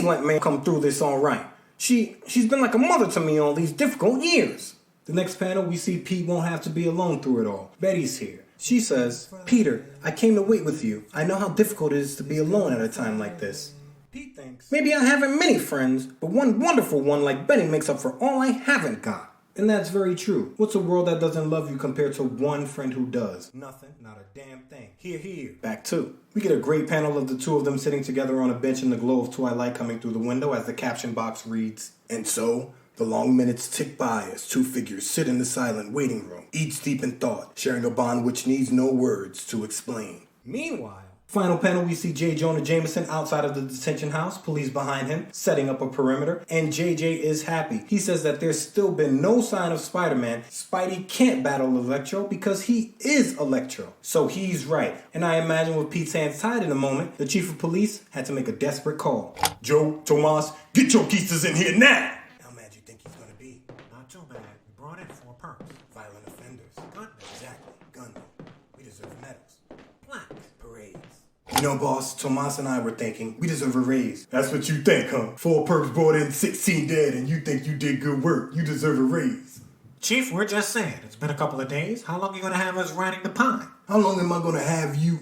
B: let May come through this all right. She's been like a mother to me all these difficult years. The next panel, we see Pete won't have to be alone through it all. Betty's here. She says, Peter, I came to wait with you. I know how difficult it is to be alone at a time like this. Pete thinks, maybe I haven't many friends, but one wonderful one like Betty makes up for all I haven't got. And that's very true. What's a world that doesn't love you compared to one friend who does? Nothing, not a damn thing. Here. Back two. We get a great panel of the two of them sitting together on a bench in the glow of twilight coming through the window as the caption box reads, and so, the long minutes tick by as two figures sit in the silent waiting room, each deep in thought, sharing a bond which needs no words to explain. Meanwhile, final panel, we see J. Jonah Jameson outside of the detention house, police behind him, setting up a perimeter, and JJ is happy. He says that there's still been no sign of Spider-Man. Spidey can't battle Electro because he is Electro. So he's right. And I imagine with Pete's hands tied in a moment, the chief of police had to make a desperate call. Joe, Tomas, get your keisters in here now! How mad you think he's gonna be?
D: Not too bad. We brought in 4 perks.
B: Violent offenders.
D: Gunmen.
B: Exactly. Gunmen. We deserve medals.
D: Plaques.
B: Parades. You know, boss, Tomas and I were thinking, we deserve a raise. That's what you think, huh? 4 perks brought in, 16 dead, and you think you did good work. You deserve a raise.
D: Chief, we're just saying. It's been a couple of days. How long are you going to have us riding the pine?
B: How long am I gonna have you?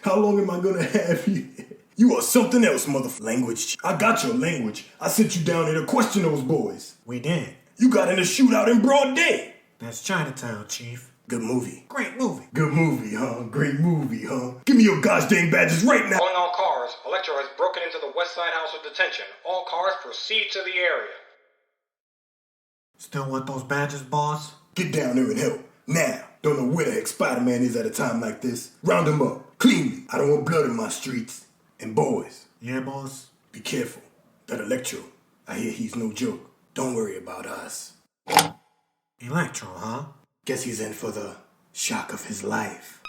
B: How long am I gonna have you? You are something else, language. I got your language. I sent you down here to question those boys.
D: We did.
B: You got in a shootout in broad day.
D: That's Chinatown, Chief.
B: Good movie.
D: Great movie.
B: Good movie, huh? Great movie, huh? Give me your gosh dang badges right now.
E: Calling all cars, Electro has broken into the West Side House of Detention. All cars proceed to the area.
D: Still want those badges, boss?
B: Get down there and help. Now. Don't know where the heck Spider-Man is at a time like this. Round him up. Cleanly. I don't want blood in my streets. And boys.
D: Yeah, boss?
B: Be careful. That Electro, I hear he's no joke. Don't worry about us.
D: Electro, huh?
B: Guess he's in for the shock of his life.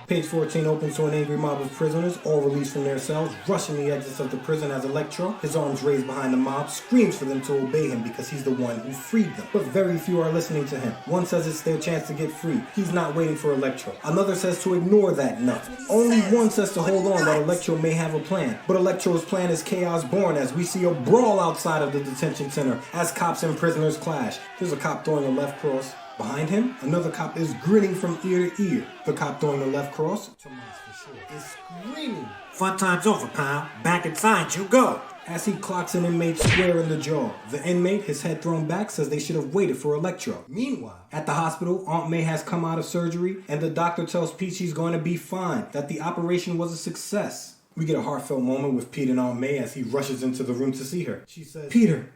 B: Page 14 opens to an angry mob of prisoners, all released from their cells, rushing the exits of the prison as Electro, his arms raised behind the mob, screams for them to obey him because he's the one who freed them. But very few are listening to him. One says it's their chance to get free. He's not waiting for Electro. Another says to ignore that nut. Only one says to hold on, that Electro may have a plan. But Electro's plan is chaos born as we see a brawl outside of the detention center as cops and prisoners clash. There's a cop throwing a left cross, Behind him, another cop is grinning from ear to ear. The cop throwing the left cross, Tomas for sure, is screaming.
D: Fun time's over, pal. Back inside you go.
B: As he clocks an inmate square in the jaw, the inmate, his head thrown back, says they should have waited for Electro. Meanwhile, at the hospital, Aunt May has come out of surgery, and the doctor tells Pete she's going to be fine, that the operation was a success. We get a heartfelt moment with Pete and Aunt May as he rushes into the room to see her. She says, Peter,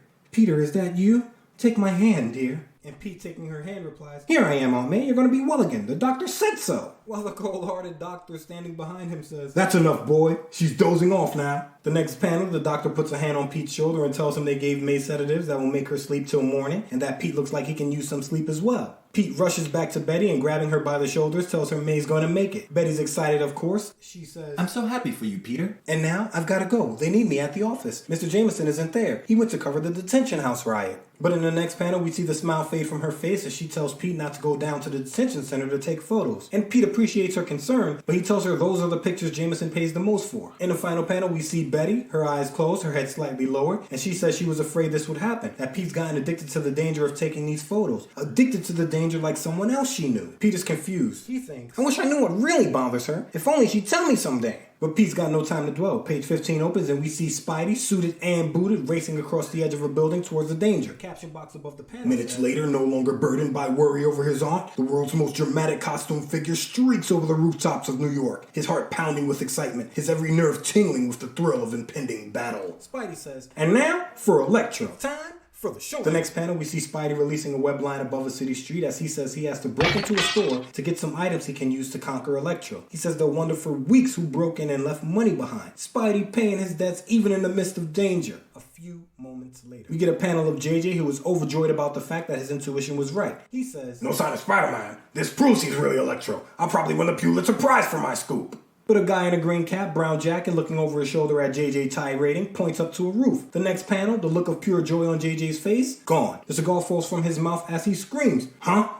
B: is that you? Take my hand, dear. And Pete, taking her hand, replies, Here I am, Aunt May. You're going to be well again. The doctor said so. While the cold-hearted doctor standing behind him says, That's enough, boy. She's dozing off now. The next panel, the doctor puts a hand on Pete's shoulder and tells him they gave May sedatives that will make her sleep till morning, and that Pete looks like he can use some sleep as well. Pete rushes back to Betty and, grabbing her by the shoulders, tells her May's going to make it. Betty's excited, of course. She says,
C: I'm so happy for you, Peter.
B: And now I've got to go. They need me at the office. Mr. Jameson isn't there. He went to cover the detention house riot. But in the next panel, we see the smile fade from her face as she tells Pete not to go down to the detention center to take photos. And Pete appreciates her concern, but he tells her those are the pictures Jameson pays the most for. In the final panel, we see Betty, her eyes closed, her head slightly lowered, and she says she was afraid this would happen, that Pete's gotten addicted to the danger of taking these photos. Addicted to the danger like someone else she knew. Pete is confused. He thinks, I wish I knew what really bothers her. If only she'd tell me someday. But Pete's got no time to dwell. Page 15 opens and we see Spidey, suited and booted, racing across the edge of a building towards the danger. Caption box above the panel. Minutes later, no longer burdened by worry over his aunt, the world's most dramatic costume figure streaks over the rooftops of New York, his heart pounding with excitement, his every nerve tingling with the thrill of impending battle. Spidey says, And now for Electro. Time for the show. The next panel, we see Spidey releasing a web line above a city street as he says he has to break into a store to get some items he can use to conquer Electro. He says they'll wonder for weeks who broke in and left money behind. Spidey paying his debts even in the midst of danger. A few moments later, we get a panel of JJ who is overjoyed about the fact that his intuition was right. He says, No sign of Spider-Man. This proves he's really Electro. I'll probably win the Pulitzer Prize for my scoop. But a guy in a green cap, brown jacket, looking over his shoulder at JJ Tirader, points up to a roof. The next panel, the look of pure joy on JJ's face, gone. The cigar falls from his mouth as he screams, Huh?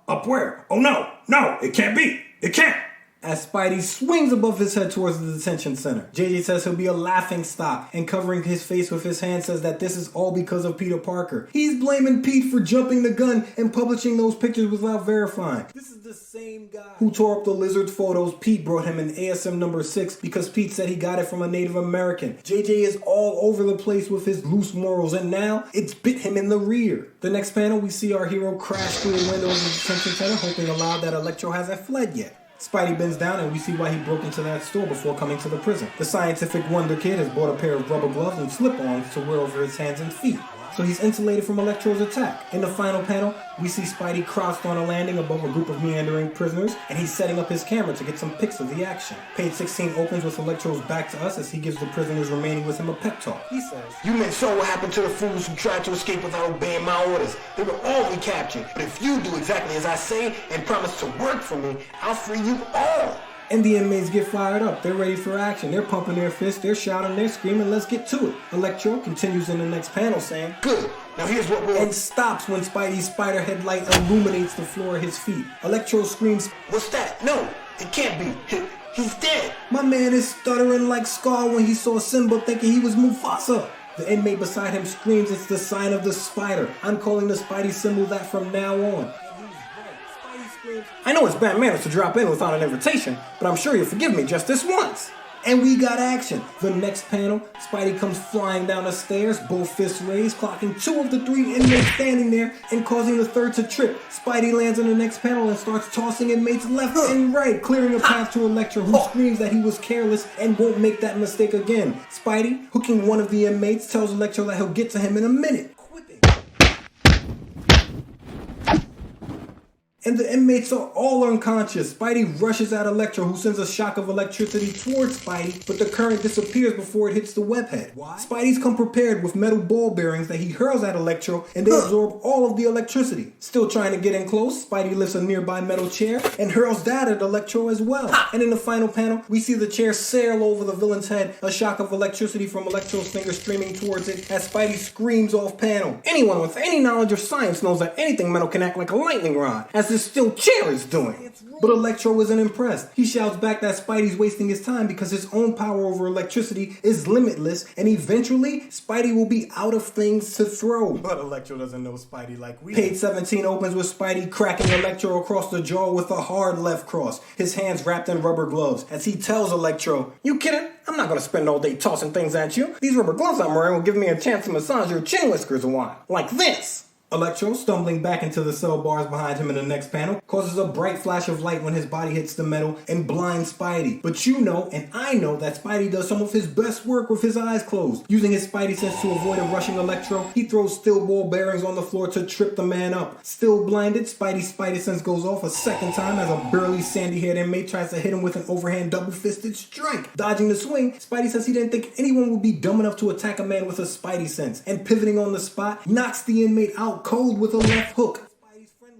B: Up where? Oh no, it can't be. It can't. As Spidey swings above his head towards the detention center. JJ says he'll be a laughing stock, and covering his face with his hand says that this is all because of Peter Parker. He's blaming Pete for jumping the gun and publishing those pictures without verifying. This is the same guy who tore up the lizard photos Pete brought him in ASM number 6 because Pete said he got it from a Native American. JJ is all over the place with his loose morals, and now it's bit him in the rear. The next panel, we see our hero crash through the window of the detention center, hoping aloud that Electro hasn't fled yet. Spidey bends down and we see why he broke into that store before coming to the prison. The scientific wonder kid has bought a pair of rubber gloves and slip-ons to wear over his hands and feet, so he's insulated from Electro's attack. In the final panel, we see Spidey crouched on a landing above a group of meandering prisoners, and he's setting up his camera to get some pics of the action. Page 16 opens with Electro's back to us as he gives the prisoners remaining with him a pep talk. He says,
A: You men saw what happened to the fools who tried to escape without obeying my orders. They were all recaptured. But if you do exactly as I say and promise to work for me, I'll free you all.
B: And the inmates get fired up. They're ready for action. They're pumping their fists. They're shouting. They're screaming. Let's get to it. Electro continues in the next panel saying,
A: Good. Now here's what we'll...
B: And stops when Spidey's spider headlight illuminates the floor at his feet. Electro screams,
A: What's that? No, it can't be. He's dead.
B: My man is stuttering like Scar when he saw Simba thinking he was Mufasa. The inmate beside him screams, It's the sign of the spider. I'm calling the Spidey symbol that from now on. I know it's bad manners to drop in without an invitation, but I'm sure you'll forgive me just this once. And we got action. The next panel, Spidey comes flying down the stairs, both fists raised, clocking 2 of the 3 inmates standing there and causing the third to trip. Spidey lands on the next panel and starts tossing inmates left and right, clearing a path to Electro, who screams that he was careless and won't make that mistake again. Spidey, hooking one of the inmates, tells Electro that he'll get to him in a minute. And the inmates are all unconscious. Spidey rushes at Electro, who sends a shock of electricity towards Spidey, but the current disappears before it hits the webhead. Why? Spidey's come prepared with metal ball bearings that he hurls at Electro, and they absorb all of the electricity. Still trying to get in close, Spidey lifts a nearby metal chair and hurls that at Electro as well. And in the final panel, we see the chair sail over the villain's head, a shock of electricity from Electro's finger streaming towards it as Spidey screams off panel. Anyone with any knowledge of science knows that anything metal can act like a lightning rod. As this steel chair is doing. But Electro isn't impressed. He shouts back that Spidey's wasting his time because his own power over electricity is limitless, and eventually, Spidey will be out of things to throw.
C: But Electro doesn't know Spidey like we
B: Page 17 opens with Spidey cracking Electro across the jaw with a hard left cross, his hands wrapped in rubber gloves, as he tells Electro, "You kidding? I'm not gonna spend all day tossing things at you. These rubber gloves I'm wearing will give me a chance to massage your chin whiskers a while. Like this." Electro, stumbling back into the cell bars behind him in the next panel, causes a bright flash of light when his body hits the metal and blinds Spidey. But you know, and I know, that Spidey does some of his best work with his eyes closed. Using his Spidey sense to avoid a rushing Electro, he throws steel ball bearings on the floor to trip the man up. Still blinded, Spidey's Spidey sense goes off a second time as a burly sandy-haired inmate tries to hit him with an overhand double-fisted strike. Dodging the swing, Spidey says he didn't think anyone would be dumb enough to attack a man with a Spidey sense, and pivoting on the spot, knocks the inmate out cold with a left hook.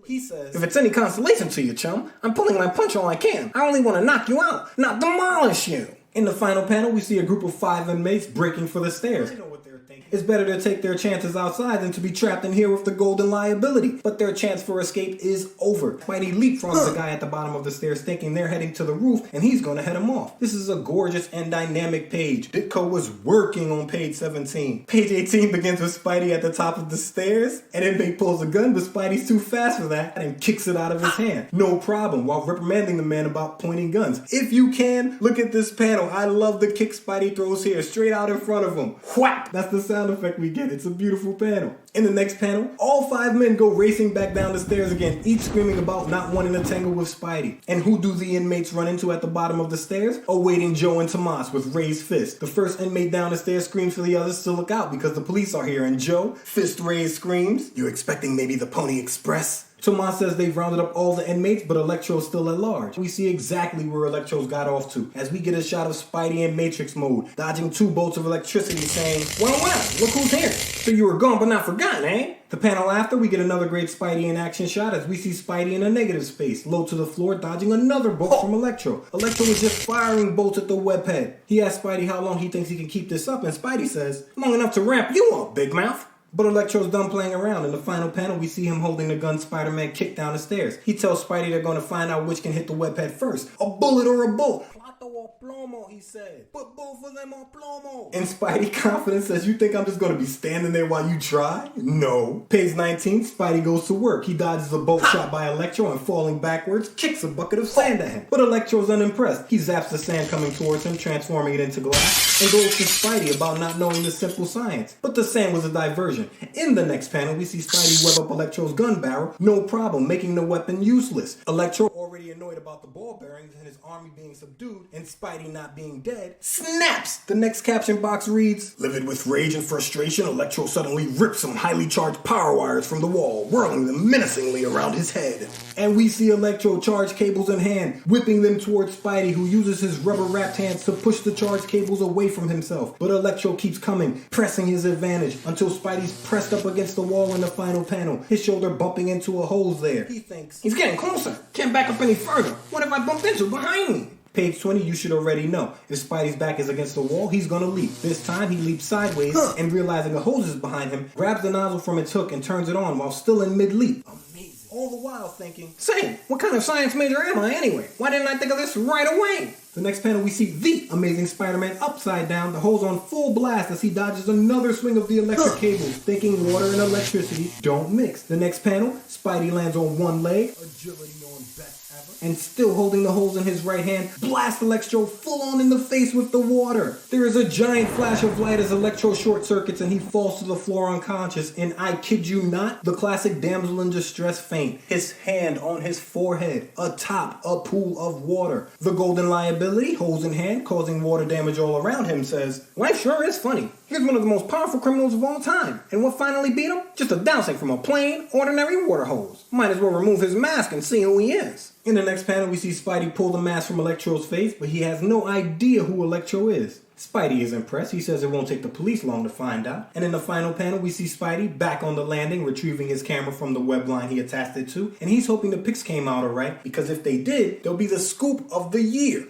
B: He says, "If it's any consolation to you, chum, I'm pulling my punch all I can. I only want to knock you out, not demolish you." In the final panel, we see a group of 5 inmates breaking for the stairs. I know what they're thinking. It's better to take their chances outside than to be trapped in here with the golden liability. But their chance for escape is over. Spidey leapfrogs the guy at the bottom of the stairs, thinking they're heading to the roof, and he's going to head him off. This is a gorgeous and dynamic page. Ditko was working on page 17. Page 18 begins with Spidey at the top of the stairs. An inmate pulls a gun, but Spidey's too fast for that and kicks it out of his hand. No problem, while reprimanding the man about pointing guns. If you can, look at this panel. I love the kick Spidey throws here, straight out in front of him. Whap! That's the sound effect we get. It's a beautiful panel. In the next panel, all 5 men go racing back down the stairs again, each screaming about not wanting to tangle with Spidey. And who do the inmates run into at the bottom of the stairs? Awaiting Joe and Tomas with raised fists. The first inmate down the stairs screams for the others to look out because the police are here, and Joe, fist raised, screams, "You expecting maybe the Pony Express?" Tomas says they've rounded up all the inmates, but Electro's still at large. We see exactly where Electro's got off to, as we get a shot of Spidey in Matrix mode, dodging 2 bolts of electricity, saying, well, look who's here. So you were gone but not forgotten, eh? The panel after, we get another great Spidey in action shot as we see Spidey in a negative space, low to the floor, dodging another bolt from Electro. Electro was just firing bolts at the web head. He asks Spidey how long he thinks he can keep this up, and Spidey says, "Long enough to ramp you up, big mouth." But Electro's done playing around. In the final panel, we see him holding the gun Spider-Man kick down the stairs. He tells Spidey they're going to find out which can hit the web head first. A bullet or a bolt. Plato or plomo, he said. Put both of them on plomo. And Spidey confidence says, "You think I'm just going to be standing there while you try?" No. Page 19, Spidey goes to work. He dodges a bolt shot by Electro and falling backwards, kicks a bucket of sand at him. But Electro's unimpressed. He zaps the sand coming towards him, transforming it into glass, and goes to Spidey about not knowing the simple science. But the sand was a diversion. In the next panel, we see Spidey web up Electro's gun barrel, no problem, making the weapon useless. Electro, already annoyed about the ball bearings and his army being subdued, and Spidey not being dead, snaps! The next caption box reads, "Livid with rage and frustration, Electro suddenly rips some highly charged power wires from the wall, whirling them menacingly around his head." And we see Electro, charged cables in hand, whipping them towards Spidey, who uses his rubber-wrapped hands to push the charged cables away from himself. But Electro keeps coming, pressing his advantage, until Spidey's pressed up against the wall in the final panel, his shoulder bumping into a hole there. He thinks, "He's getting closer. Can't back up any further. What have I bumped into behind me?" Page 20, you should already know. If Spidey's back is against the wall, he's gonna leap. This time, he leaps sideways, and realizing a hose is behind him, grabs the nozzle from its hook and turns it on while still in mid-leap. Amazing. All the while thinking, "Say, what kind of science major am I anyway? Why didn't I think of this right away?" The next panel, we see the Amazing Spider-Man upside down, the hose on full blast as he dodges another swing of the electric cables, thinking water and electricity don't mix. The next panel, Spidey lands on one leg, agility on best ever, and still holding the hose in his right hand, blasts Electro full on in the face with the water. There is a giant flash of light as Electro short circuits and he falls to the floor unconscious, and I kid you not, the classic damsel in distress faint, his hand on his forehead, atop a pool of water. The golden liability, hose in hand, causing water damage all around him, says, "Life sure is funny. Here's one of the most powerful criminals of all time. And what finally beat him? Just a dousing from a plain, ordinary water hose. Might as well remove his mask and see who he is." In the next panel, we see Spidey pull the mask from Electro's face, but he has no idea who Electro is. Spidey is impressed. He says it won't take the police long to find out. And in the final panel, we see Spidey back on the landing, retrieving his camera from the web line he attached it to. And he's hoping the pics came out alright, because if they did, they'll be the scoop of the year.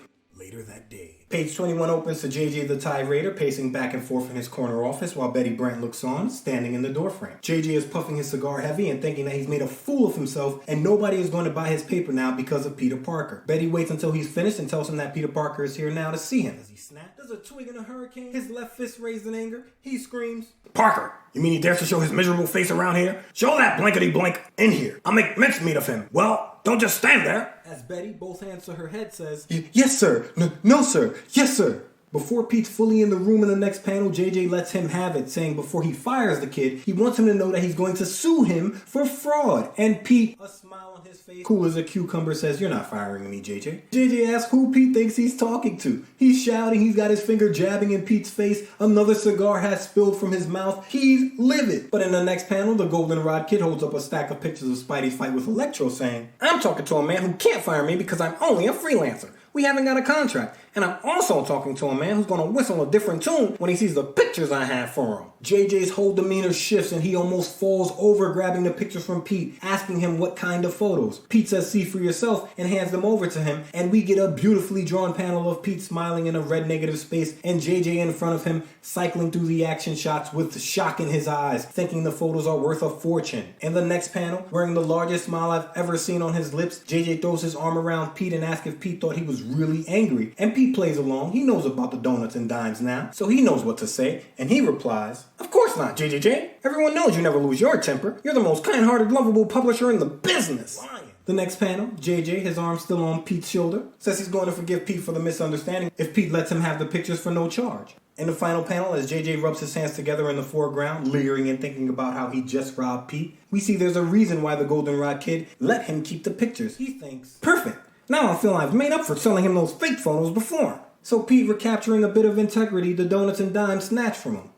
B: Later that day. Page 21 opens to JJ the Tirader pacing back and forth in his corner office while Betty Brant looks on, standing in the doorframe. JJ is puffing his cigar heavy and thinking that he's made a fool of himself and nobody is going to buy his paper now because of Peter Parker. Betty waits until he's finished and tells him that Peter Parker is here now to see him. Does he snap? Does a twig in a hurricane? His left fist raised in anger? He screams,
A: Parker, you mean he dares to show his miserable face around here? Show that blankety-blank in here. I'll make mincemeat of him. Well, don't just stand there.
B: As Betty, both hands to her head, says, Yes, sir. No, sir. Yes, sir. Before Pete's fully in the room in the next panel, JJ lets him have it, saying before he fires the kid, he wants him to know that he's going to sue him for fraud. And Pete, a smile on his face, cool as a cucumber, says, You're not firing me, JJ. JJ asks who Pete thinks he's talking to. He's shouting, he's got his finger jabbing in Pete's face, another cigar has spilled from his mouth, he's livid. But in the next panel, the goldenrod kid holds up a stack of pictures of Spidey's fight with Electro, saying, I'm talking to a man who can't fire me because I'm only a freelancer. We haven't got a contract. And I'm also talking to a man who's going to whistle a different tune when he sees the pictures I have for him. JJ's whole demeanor shifts and he almost falls over grabbing the pictures from Pete, asking him what kind of photos. Pete says see for yourself and hands them over to him, and we get a beautifully drawn panel of Pete smiling in a red negative space and JJ in front of him cycling through the action shots with shock in his eyes, thinking the photos are worth a fortune. In the next panel, wearing the largest smile I've ever seen on his lips, JJ throws his arm around Pete and asks if Pete thought he was really angry. And Pete plays along. He knows about the donuts and dimes now, so he knows what to say. And he replies, Of course not, JJJ. Everyone knows you never lose your temper. You're the most kind-hearted, lovable publisher in the business. Flyin. The next panel, JJ, his arm still on Pete's shoulder, says he's going to forgive Pete for the misunderstanding if Pete lets him have the pictures for no charge. In the final panel, as JJ rubs his hands together in the foreground, leering and thinking about how he just robbed Pete, we see there's a reason why the goldenrod kid let him keep the pictures. He thinks, Perfect. Now I feel I've made up for selling him those fake photos before. So Pete, recapturing a bit of integrity, the donuts and dimes snatched from him.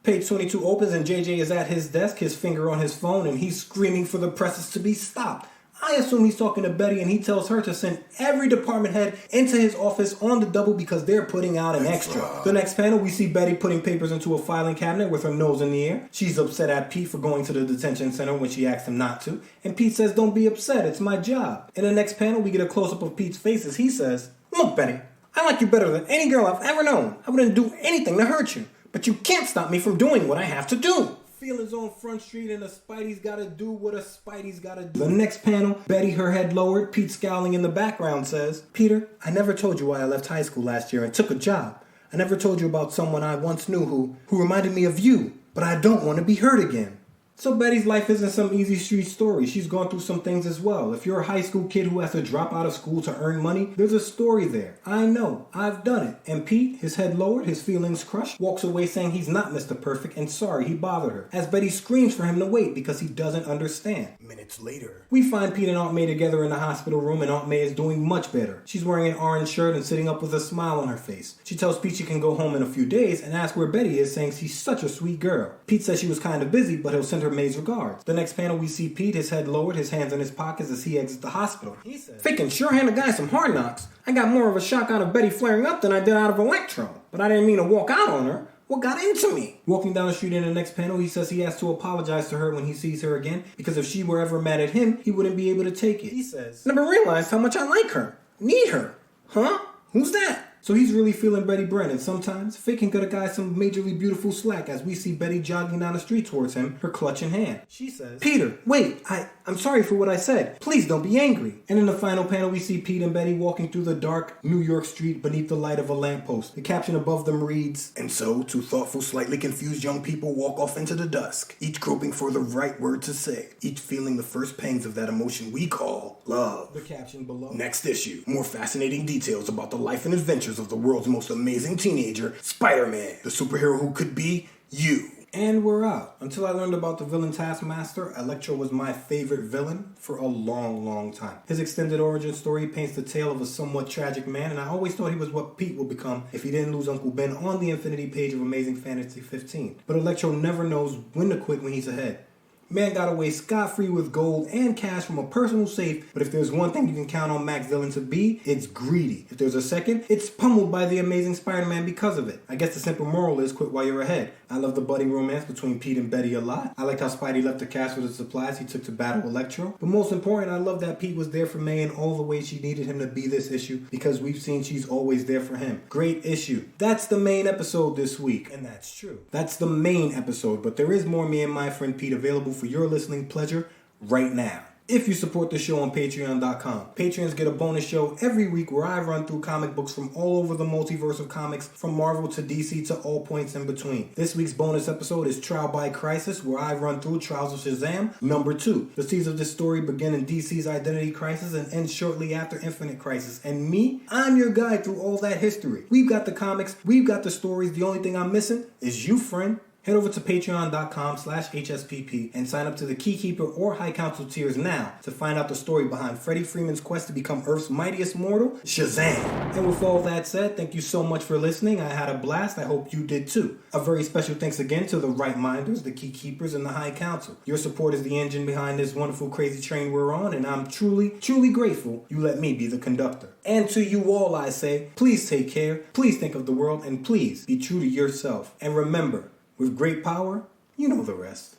B: Page 22 opens and JJ is at his desk, his finger on his phone, and he's screaming for the presses to be stopped. I assume he's talking to Betty and he tells her to send every department head into his office on the double because they're putting out an extra. The next panel, we see Betty putting papers into a filing cabinet with her nose in the air. She's upset at Pete for going to the detention center when she asked him not to. And Pete says, Don't be upset, it's my job. In the next panel, we get a close-up of Pete's face as he says, Look, Betty, I like you better than any girl I've ever known. I wouldn't do anything to hurt you. But you can't stop me from doing what I have to do. Feelings on Front Street and a Spidey's gotta do what a Spidey's gotta do. The next panel, Betty, her head lowered, Pete scowling in the background says, Peter, I never told you why I left high school last year and took a job. I never told you about someone I once knew who reminded me of you, but I don't want to be hurt again. So Betty's life isn't some easy street story. She's gone through some things as well. If you're a high school kid who has to drop out of school to earn money, there's a story there. I know. I've done it. And Pete, his head lowered, his feelings crushed, walks away saying he's not Mr. Perfect and sorry he bothered her. As Betty screams for him to wait because he doesn't understand. Minutes later, we find Pete and Aunt May together in the hospital room and Aunt May is doing much better. She's wearing an orange shirt and sitting up with a smile on her face. She tells Pete she can go home in a few days and asks where Betty is, saying she's such a sweet girl. Pete says she was kind of busy, but he'll send her May's regards. The next panel we see Pete, his head lowered, his hands in his pockets as he exits the hospital. He says, They can sure hand a guy some hard knocks. I got more of a shock out of Betty flaring up than I did out of Electro. But I didn't mean to walk out on her. What got into me? Walking down the street in the next panel, he says he has to apologize to her when he sees her again because if she were ever mad at him, he wouldn't be able to take it. He says, Never realized how much I like her. Need her. Huh? Who's that? So he's really feeling Betty Brant, and sometimes fate can cut a guy some majorly beautiful slack as we see Betty jogging down the street towards him, her clutch in hand. She says, Peter, wait, I'm sorry for what I said. Please don't be angry. And in the final panel, we see Pete and Betty walking through the dark New York street beneath the light of a lamppost. The caption above them reads, And so, two thoughtful, slightly confused young people walk off into the dusk, each groping for the right word to say, each feeling the first pangs of that emotion we call love. The caption below. Next issue, more fascinating details about the life and adventures of the world's most amazing teenager, Spider-Man, the superhero who could be you. And we're out. Until I learned about the villain Taskmaster, Electro was my favorite villain for a long, long time. His extended origin story paints the tale of a somewhat tragic man, and I always thought he was what Pete would become if he didn't lose Uncle Ben on the Infinity page of Amazing Fantasy 15. But Electro never knows when to quit when he's ahead. Man got away scot-free with gold and cash from a personal safe, but if there's one thing you can count on Max Dillon to be, it's greedy. If there's a second, it's pummeled by the Amazing Spider-Man because of it. I guess the simple moral is quit while you're ahead. I love the budding romance between Pete and Betty a lot. I liked how Spidey left the cast with the supplies he took to battle Electro. But most important, I love that Pete was there for May in all the ways she needed him to be this issue, because we've seen she's always there for him. Great issue. That's the main episode this week.
C: And that's true.
B: That's the main episode, but there is more Me and My Friend Pete available for your listening pleasure right now. If you support the show on patreon.com, patrons get a bonus show every week where I run through comic books from all over the multiverse of comics, from Marvel to DC to all points in between. This week's bonus episode is Trial by Crisis, where I run through Trials of Shazam number 2. The seeds of this story begin in DC's Identity Crisis and end shortly after Infinite Crisis. And me, I'm your guide through all that history. We've got the comics, we've got the stories, the only thing I'm missing is you, friend. Head over to patreon.com/HSPP and sign up to the Keykeeper or High Council tiers now to find out the story behind Freddie Freeman's quest to become Earth's mightiest mortal, Shazam. And with all that said, thank you so much for listening. I had a blast. I hope you did too. A very special thanks again to the Right Minders, the Keykeepers, and the High Council. Your support is the engine behind this wonderful crazy train we're on, and I'm truly, truly grateful you let me be the conductor. And to you all I say, please take care, please think of the world, and please be true to yourself. And remember, with great power, you know the rest.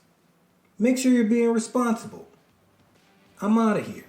B: Make sure you're being responsible. I'm out of here.